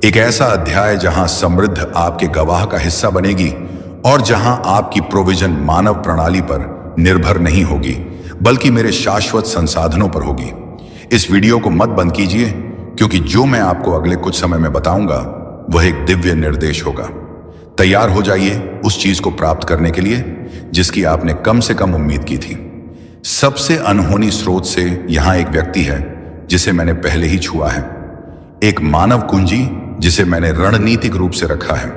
एक ऐसा अध्याय जहां समृद्ध आपके गवाह का हिस्सा बनेगी और जहां आपकी प्रोविजन मानव प्रणाली पर निर्भर नहीं होगी, बल्कि मेरे शाश्वत संसाधनों पर होगी। इस वीडियो को मत बंद कीजिए, क्योंकि जो मैं आपको अगले कुछ समय में बताऊंगा वह एक दिव्य निर्देश होगा। तैयार हो जाइए उस चीज को प्राप्त करने के लिए जिसकी आपने कम से कम उम्मीद की थी। सबसे अनहोनी स्रोत से यहां एक व्यक्ति है जिसे मैंने पहले ही छुआ है। एक मानव कुंजी जिसे मैंने रणनीतिक रूप से रखा है।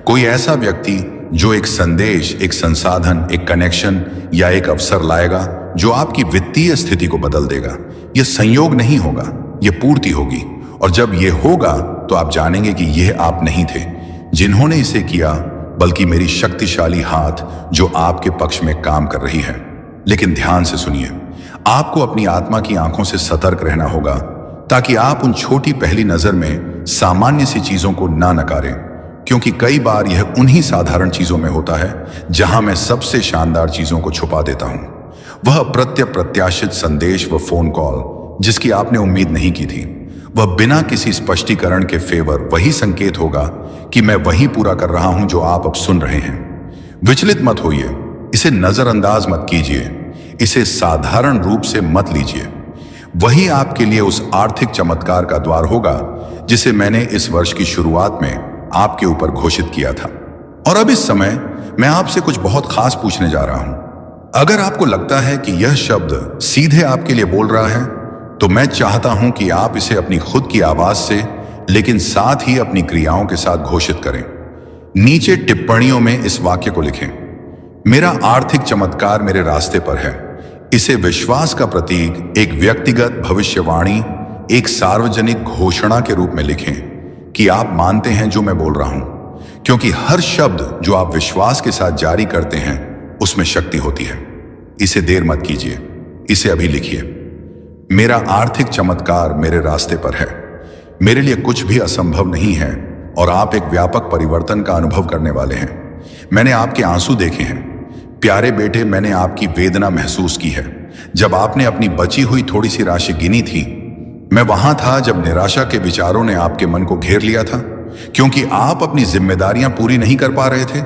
कोई ऐसा व्यक्ति जो एक संदेश, एक संसाधन, एक कनेक्शन या एक अवसर लाएगा जो आपकी वित्तीय स्थिति को बदल देगा। यह संयोग नहीं होगा, यह पूर्ति होगी। और जब यह होगा तो आप जानेंगे कि यह आप नहीं थे जिन्होंने इसे किया, बल्कि मेरी शक्तिशाली हाथ जो आपके पक्ष में काम कर रही है। लेकिन ध्यान से सुनिए, आपको अपनी आत्मा की आंखों से सतर्क रहना होगा, ताकि आप उन छोटी पहली नजर में सामान्य सी चीजों को ना नकारें, क्योंकि कई बार यह उन्हीं साधारण चीजों में होता है जहां मैं सबसे शानदार चीजों को छुपा देता हूं। वह प्रत्याशित संदेश, व फोन कॉल जिसकी आपने उम्मीद नहीं की थी, वह बिना किसी स्पष्टीकरण के फेवर वही संकेत होगा कि मैं वही पूरा कर रहा हूं जो आप अब सुन रहे हैं। विचलित मत होइए, इसे नजरअंदाज मत कीजिए, इसे साधारण रूप से मत लीजिए। वही आपके लिए उस आर्थिक चमत्कार का द्वार होगा जिसे मैंने इस वर्ष की शुरुआत में आपके ऊपर घोषित किया था। और अब इस समय मैं आपसे कुछ बहुत खास पूछने जा रहा हूं। अगर आपको लगता है कि यह शब्द सीधे आपके लिए बोल रहा है, तो मैं चाहता हूं कि आप इसे अपनी खुद की आवाज से, लेकिन साथ ही अपनी क्रियाओं के साथ घोषित करें। नीचे टिप्पणियों में इस वाक्य को लिखें, मेरा आर्थिक चमत्कार मेरे रास्ते पर है। इसे विश्वास का प्रतीक, एक व्यक्तिगत भविष्यवाणी, एक सार्वजनिक घोषणा के रूप में लिखें कि आप मानते हैं जो मैं बोल रहा हूं, क्योंकि हर शब्द जो आप विश्वास के साथ जारी करते हैं उसमें शक्ति होती है। इसे देर मत कीजिए, इसे अभी लिखिए। मेरा आर्थिक चमत्कार मेरे रास्ते पर है। मेरे लिए कुछ भी असंभव नहीं है और आप एक व्यापक परिवर्तन का अनुभव करने वाले हैं। मैंने आपके आंसू देखे हैं प्यारे बेटे, मैंने आपकी वेदना महसूस की है। जब आपने अपनी बची हुई थोड़ी सी राशि गिनी थी, मैं वहां था जब निराशा के विचारों ने आपके मन को घेर लिया था, क्योंकि आप अपनी जिम्मेदारियां पूरी नहीं कर पा रहे थे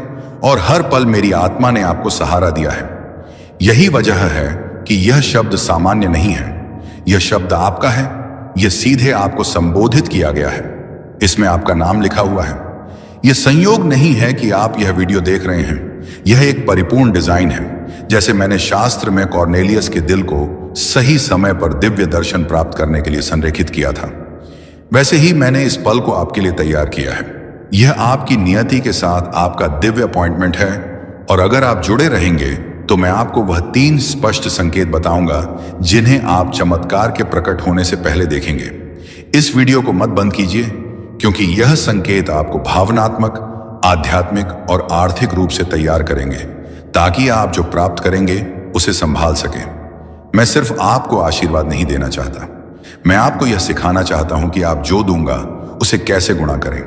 और हर पल मेरी आत्मा ने आपको सहारा दिया है। यही वजह है कि यह शब्द सामान्य नहीं है, यह शब्द आपका है। यह सीधे आपको संबोधित किया गया है, इसमें आपका नाम लिखा हुआ है। यह संयोग नहीं है कि आप यह वीडियो देख रहे हैं, यह एक परिपूर्ण डिजाइन है। जैसे मैंने शास्त्र में कॉर्नेलियस के दिल को सही समय पर दिव्य दर्शन प्राप्त करने के लिए संरेखित किया था, वैसे ही मैंने इस पल को आपके लिए तैयार किया है। यह आपकी नियति के साथ आपका दिव्य अपॉइंटमेंट है, और अगर आप जुड़े रहेंगे तो मैं आपको वह 3 स्पष्ट संकेत बताऊंगा जिन्हें आप चमत्कार के प्रकट होने से पहले देखेंगे। इस वीडियो को मत बंद कीजिए, क्योंकि यह संकेत आपको भावनात्मक, आध्यात्मिक और आर्थिक रूप से तैयार करेंगे, ताकि आप जो प्राप्त करेंगे उसे संभाल सकें। मैं सिर्फ आपको आशीर्वाद नहीं देना चाहता, मैं आपको यह सिखाना चाहता हूं कि आप जो दूंगा उसे कैसे गुणा करें।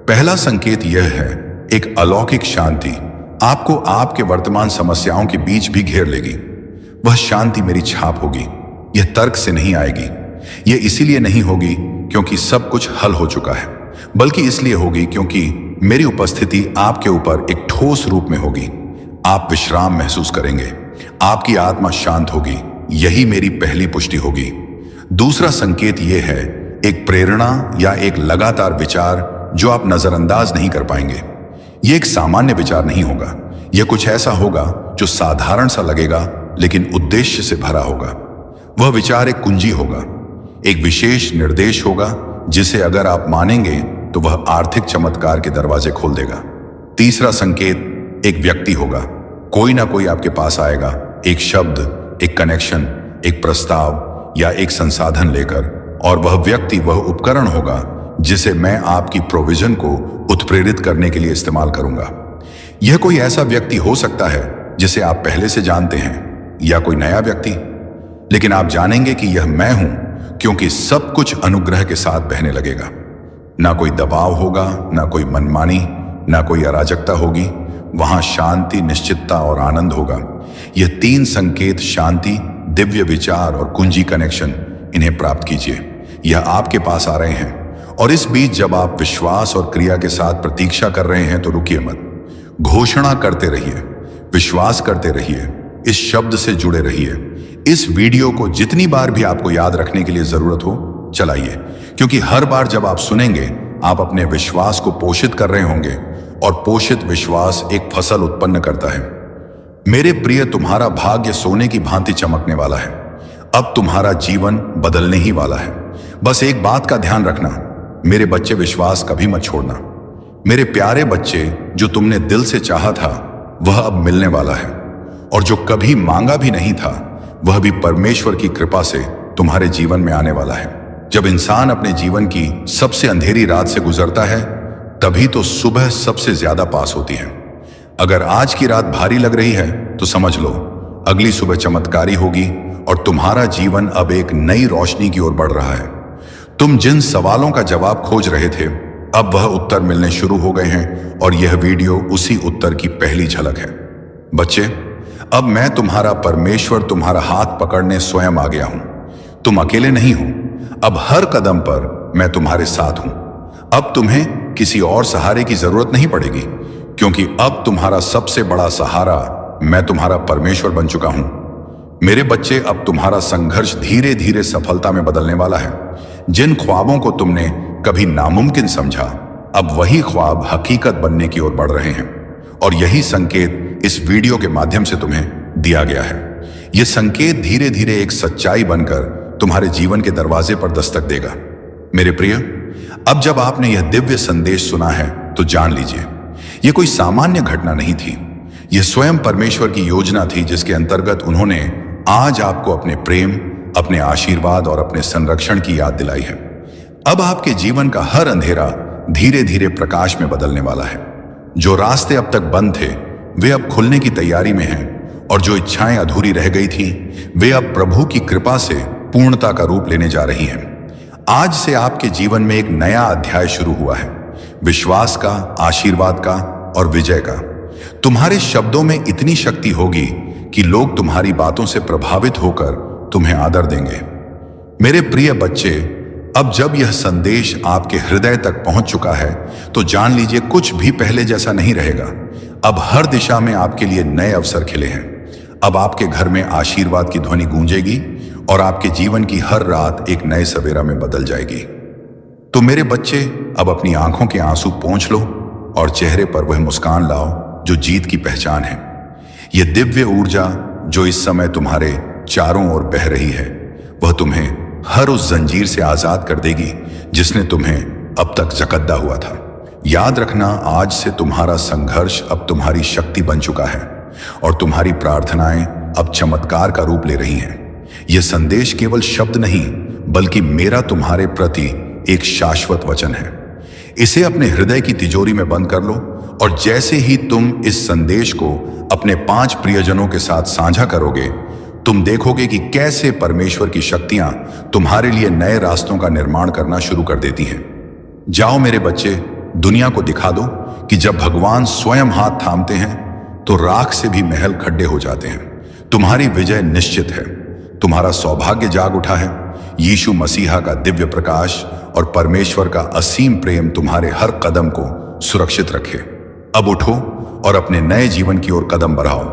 पहला संकेत यह है, एक अलौकिक शांति आपको आपके वर्तमान समस्याओं के बीच भी घेर लेगी। वह शांति मेरी छाप होगी, यह तर्क से नहीं आएगी। यह इसीलिए नहीं होगी क्योंकि सब कुछ हल हो चुका है, बल्कि इसलिए होगी क्योंकि मेरी उपस्थिति आपके ऊपर एक ठोस रूप में होगी। आप विश्राम महसूस करेंगे, आपकी आत्मा शांत होगी। यही मेरी पहली पुष्टि होगी। दूसरा संकेत यह है, एक प्रेरणा या एक लगातार विचार जो आप नजरअंदाज नहीं कर पाएंगे। यह एक सामान्य विचार नहीं होगा, यह कुछ ऐसा होगा जो साधारण सा लगेगा लेकिन उद्देश्य से भरा होगा। वह विचार एक कुंजी होगा, एक विशेष निर्देश होगा जिसे अगर आप मानेंगे तो वह आर्थिक चमत्कार के दरवाजे खोल देगा। तीसरा संकेत एक व्यक्ति होगा, कोई ना कोई आपके पास आएगा, एक शब्द, एक कनेक्शन, एक प्रस्ताव या एक संसाधन लेकर, और वह व्यक्ति वह उपकरण होगा जिसे मैं आपकी प्रोविजन को उत्प्रेरित करने के लिए इस्तेमाल करूंगा। यह कोई ऐसा व्यक्ति हो सकता है जिसे आप पहले से जानते हैं, या कोई नया व्यक्ति, लेकिन आप जानेंगे कि यह मैं हूं, क्योंकि सब कुछ अनुग्रह के साथ बहने लगेगा। ना कोई दबाव होगा, ना कोई मनमानी, ना कोई अराजकता होगी। वहां शांति, निश्चितता और आनंद होगा। यह 3 संकेत, शांति, दिव्य विचार और कुंजी कनेक्शन, इन्हें प्राप्त कीजिए। यह आपके पास आ रहे हैं, और इस बीच जब आप विश्वास और क्रिया के साथ प्रतीक्षा कर रहे हैं तो रुकिए मत। घोषणा करते रहिए, विश्वास करते रहिए, इस शब्द से जुड़े रहिए। इस वीडियो को जितनी बार भी आपको याद रखने के लिए जरूरत हो, चलाइए, क्योंकि हर बार जब आप सुनेंगे, आप अपने विश्वास को पोषित कर रहे होंगे, और पोषित विश्वास एक फसल उत्पन्न करता है। मेरे प्रिय, तुम्हारा भाग्य सोने की भांति चमकने वाला है। अब तुम्हारा जीवन बदलने ही वाला है। बस एक बात का ध्यान रखना, मेरे बच्चे, विश्वास कभी मत छोड़ना। मेरे प्यारे बच्चे, जो तुमने दिल से चाहा था वह अब मिलने वाला है, और जो कभी मांगा भी नहीं था वह भी परमेश्वर की कृपा से तुम्हारे जीवन में आने वाला है। जब इंसान अपने जीवन की सबसे अंधेरी रात से गुजरता है, तभी तो सुबह सबसे ज्यादा पास होती है। अगर आज की रात भारी लग रही है तो समझ लो, अगली सुबह चमत्कारी होगी और तुम्हारा जीवन अब एक नई रोशनी की ओर बढ़ रहा है। तुम जिन सवालों का जवाब खोज रहे थे, अब वह उत्तर मिलने शुरू हो गए हैं, और यह वीडियो उसी उत्तर की पहली झलक है। बच्चे, अब मैं तुम्हारा परमेश्वर तुम्हारा हाथ पकड़ने स्वयं आ गया हूं। तुम अकेले नहीं हो, अब हर कदम पर मैं तुम्हारे साथ हूं। अब तुम्हें किसी और सहारे की जरूरत नहीं पड़ेगी, क्योंकि अब तुम्हारा सबसे बड़ा सहारा मैं तुम्हारा परमेश्वर बन चुका हूं। मेरे बच्चे, अब तुम्हारा संघर्ष धीरे धीरे सफलता में बदलने वाला है। जिन ख्वाबों को तुमने कभी नामुमकिन समझा, अब वही ख्वाब हकीकत बनने की ओर बढ़ रहे हैं। और यही संकेत इस वीडियो के माध्यम से तुम्हें दिया गया है। यह संकेत धीरे धीरे एक सच्चाई बनकर तुम्हारे जीवन के दरवाजे पर दस्तक देगा। मेरे प्रिय, अब जब आपने यह दिव्य संदेश सुना है तो जान लीजिए, यह कोई सामान्य घटना नहीं थी। यह स्वयं परमेश्वर की योजना थी, जिसके अंतर्गत उन्होंने आज आपको अपने प्रेम, अपने आशीर्वाद और अपने संरक्षण की याद दिलाई है। अब आपके जीवन का हर अंधेरा धीरे धीरे प्रकाश में बदलने वाला है। जो रास्ते अब तक बंद थे वे अब खुलने की तैयारी में हैं, और जो इच्छाएं अधूरी रह गई थी वे अब प्रभु की कृपा से पूर्णता का रूप लेने जा रही हैं। आज से आपके जीवन में एक नया अध्याय शुरू हुआ है, विश्वास का, आशीर्वाद का और विजय का। तुम्हारे शब्दों में इतनी शक्ति होगी कि लोग तुम्हारी बातों से प्रभावित होकर तुम्हें आदर देंगे। मेरे प्रिय बच्चे, अब जब यह संदेश आपके हृदय तक पहुंच चुका है तो जान लीजिए, कुछ भी पहले जैसा नहीं रहेगा। अब हर दिशा में आपके लिए नए अवसर खिले हैं। अब आपके घर में आशीर्वाद की ध्वनि गूंजेगी और आपके जीवन की हर रात एक नए सवेरा में बदल जाएगी। तो मेरे बच्चे, अब अपनी आंखों के आंसू पोंछ लो और चेहरे पर वह मुस्कान लाओ जो जीत की पहचान है। यह दिव्य ऊर्जा जो इस समय तुम्हारे चारों ओर बह रही है, वह तुम्हें हर उस जंजीर से आजाद कर देगी जिसने तुम्हें अब तक जकड़ा हुआ था। याद रखना, आज से तुम्हारा संघर्ष अब तुम्हारी शक्ति बन चुका है और तुम्हारी प्रार्थनाएं अब चमत्कार का रूप ले रही हैं। यह संदेश केवल शब्द नहीं, बल्कि मेरा तुम्हारे प्रति एक शाश्वत वचन है। इसे अपने हृदय की तिजोरी में बंद कर लो, और जैसे ही तुम इस संदेश को अपने 5 प्रियजनों के साथ साझा करोगे, तुम देखोगे कि कैसे परमेश्वर की शक्तियां तुम्हारे लिए नए रास्तों का निर्माण करना शुरू कर देती हैं। जाओ मेरे बच्चे, दुनिया को दिखा दो कि जब भगवान स्वयं हाथ थामते हैं तो राख से भी महल खड्डे हो जाते हैं। तुम्हारी विजय निश्चित है। तुम्हारा सौभाग्य जाग उठा है। यीशु मसीहा का दिव्य प्रकाश और परमेश्वर का असीम प्रेम तुम्हारे हर कदम को सुरक्षित रखे। अब उठो और अपने नए जीवन की ओर कदम बढ़ाओ।